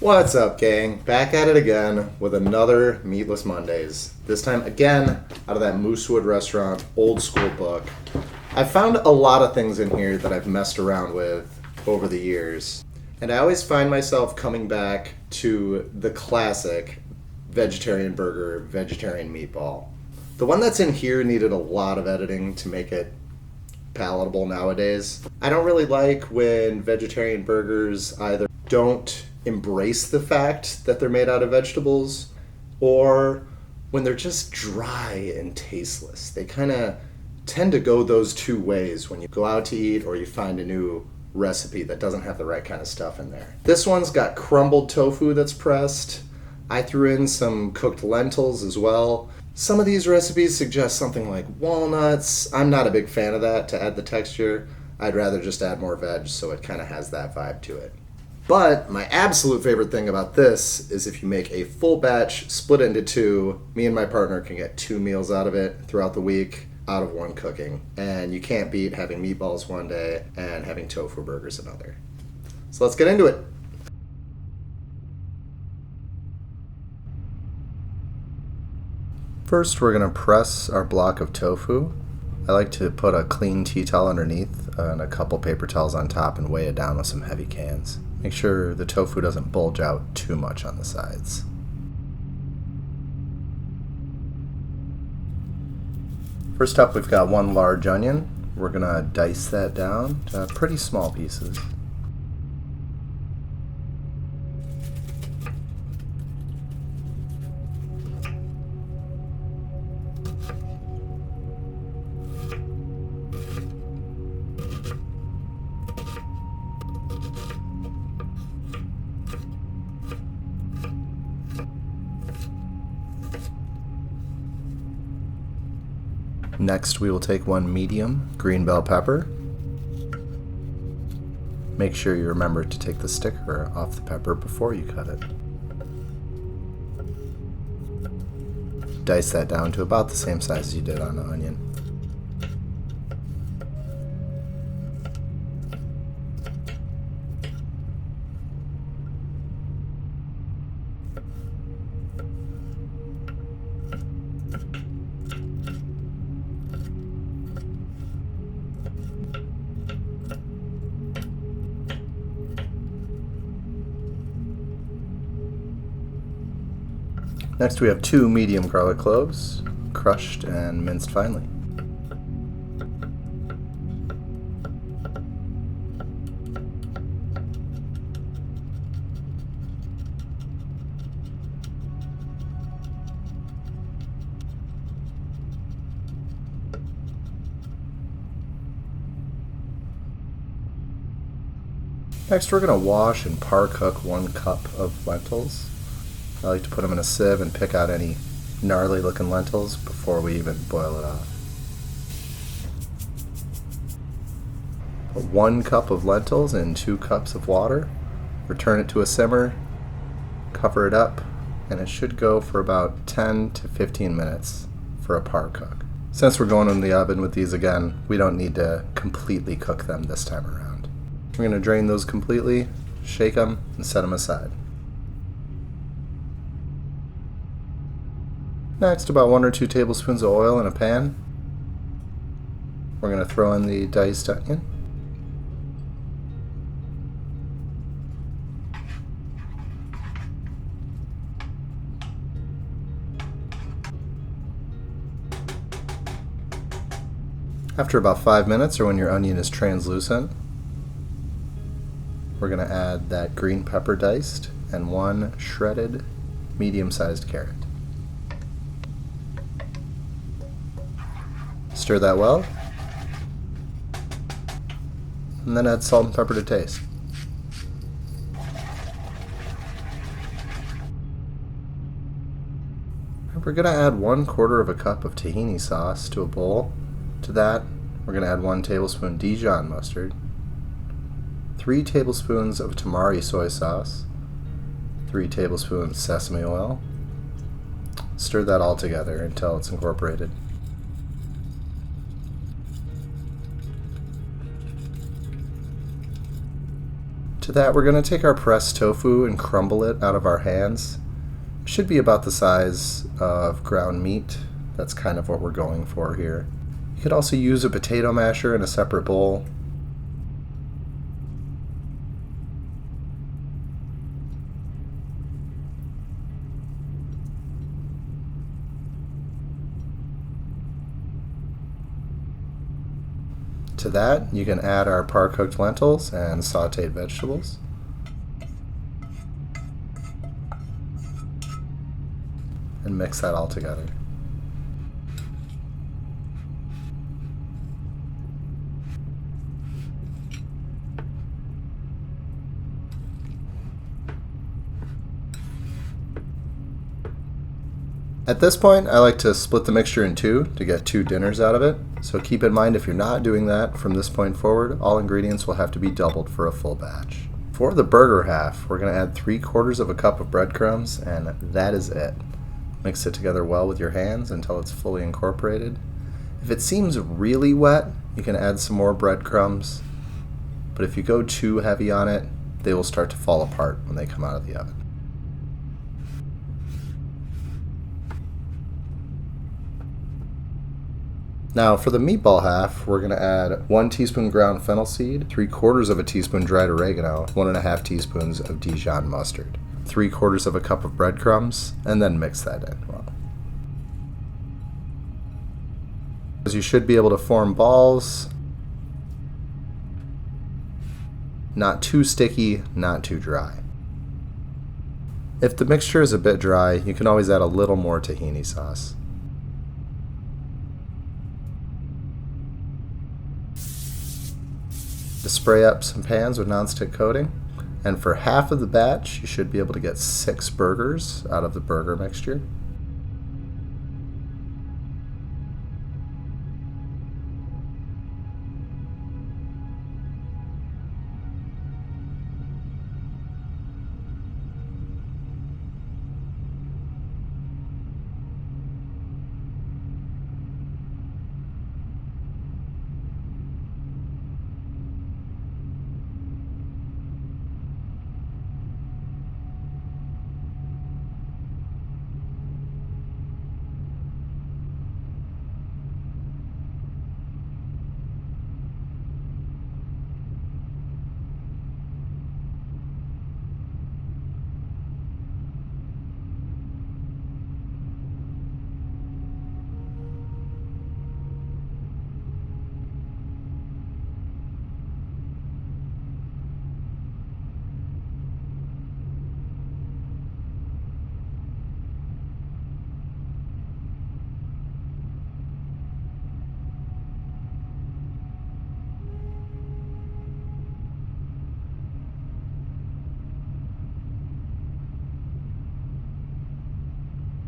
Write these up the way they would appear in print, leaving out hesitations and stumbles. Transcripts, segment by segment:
What's up, gang? Back at it again with another Meatless Mondays. This time again out of that Moosewood Restaurant old school book. I found a lot of things in here that I've messed around with over the years, and I always find myself coming back to the classic vegetarian burger, vegetarian meatball. The one that's in here needed a lot of editing to make it palatable nowadays. I don't really like when vegetarian burgers either don't embrace the fact that they're made out of vegetables, or when they're just dry and tasteless. They kind of tend to go those two ways when you go out to eat or you find a new recipe that doesn't have the right kind of stuff in there. This one's got crumbled tofu that's pressed. I threw in some cooked lentils as well. Some of these recipes suggest something like walnuts. I'm not a big fan of that to add the texture. I'd rather just add more veg so it kind of has that vibe to it. But my absolute favorite thing about this is if you make a full batch split into two, me and my partner can get 2 meals out of it throughout the week out of one cooking. And you can't beat having meatballs one day and having tofu burgers another. So let's get into it. First, we're going to press our block of tofu. I like to put a clean tea towel underneath and a couple paper towels on top and weigh it down with some heavy cans. Make sure the tofu doesn't bulge out too much on the sides. First up, we've got 1 large onion. We're going to dice that down to pretty small pieces. Next, we will take 1 medium green bell pepper. Make sure you remember to take the sticker off the pepper before you cut it. Dice that down to about the same size as you did on the onion. Next, we have 2 medium garlic cloves, crushed and minced finely. Next, we're going to wash and par cook 1 cup of lentils. I like to put them in a sieve and pick out any gnarly looking lentils before we even boil it off. Put 1 cup of lentils in 2 cups of water. Return it to a simmer, cover it up, and it should go for about 10 to 15 minutes for a par cook. Since we're going in the oven with these again, we don't need to completely cook them this time around. We're going to drain those completely, shake them, and set them aside. Next, about 1 or 2 tablespoons of oil in a pan. We're going to throw in the diced onion. After about 5 minutes, or when your onion is translucent, we're going to add that green pepper diced and 1 shredded medium-sized carrot. Stir that well, and then add salt and pepper to taste. We're going to add 1/4 cup of tahini sauce to a bowl. To that, we're going to add 1 tablespoon Dijon mustard, 3 tablespoons of tamari soy sauce, 3 tablespoons sesame oil. Stir that all together until it's incorporated. To that, we're going to take our pressed tofu and crumble it out of our hands. It should be about the size of ground meat. That's kind of what we're going for here. You could also use a potato masher in a separate bowl. To that, you can add our par-cooked lentils and sauteed vegetables. And mix that all together. At this point, I like to split the mixture in two to get 2 dinners out of it. So keep in mind, if you're not doing that from this point forward, all ingredients will have to be doubled for a full batch. For the burger half, we're going to add 3/4 of a cup of breadcrumbs, and that is it. Mix it together well with your hands until it's fully incorporated. If it seems really wet, you can add some more breadcrumbs, but if you go too heavy on it, they will start to fall apart when they come out of the oven. Now for the meatball half, we're going to add 1 teaspoon ground fennel seed, 3/4 of a teaspoon dried oregano, 1.5 teaspoons of Dijon mustard, 3/4 of a cup of breadcrumbs, and then mix that in well. You should be able to form balls, not too sticky, not too dry. If the mixture is a bit dry, you can always add a little more tahini sauce. To spray up some pans with nonstick coating, and for half of the batch you should be able to get 6 burgers out of the burger mixture.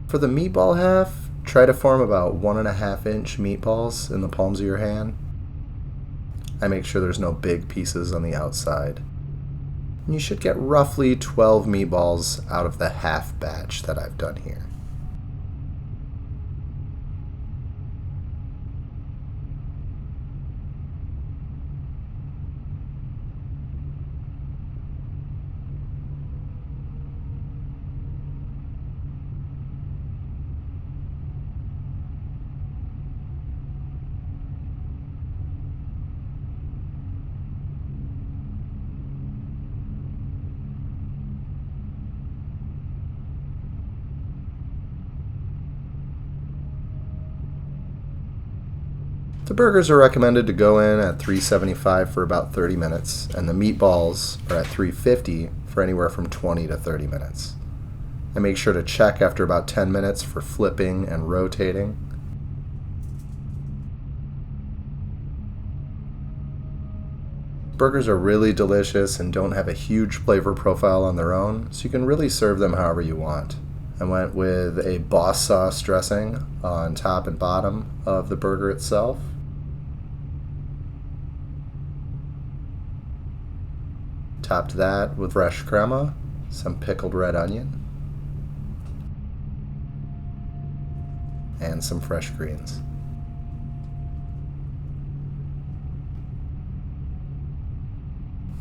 For the meatball half, try to form about 1.5-inch meatballs in the palms of your hand. I make sure there's no big pieces on the outside. And you should get roughly 12 meatballs out of the half batch that I've done here. The burgers are recommended to go in at 375 for about 30 minutes, and the meatballs are at 350 for anywhere from 20 to 30 minutes. I make sure to check after about 10 minutes for flipping and rotating. Burgers are really delicious and don't have a huge flavor profile on their own, so you can really serve them however you want. I went with a boss sauce dressing on top and bottom of the burger itself. Topped that with fresh crema, some pickled red onion, and some fresh greens.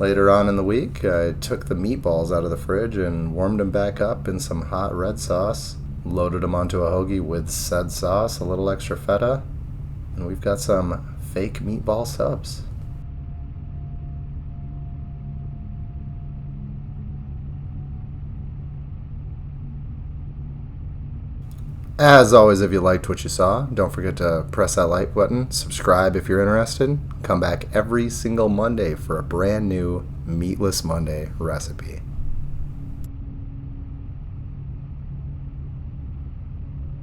Later on in the week, I took the meatballs out of the fridge and warmed them back up in some hot red sauce, loaded them onto a hoagie with said sauce, a little extra feta, and we've got some fake meatball subs. As always, if you liked what you saw, don't forget to press that like button, subscribe if you're interested. Come back every single Monday for a brand new Meatless Monday recipe.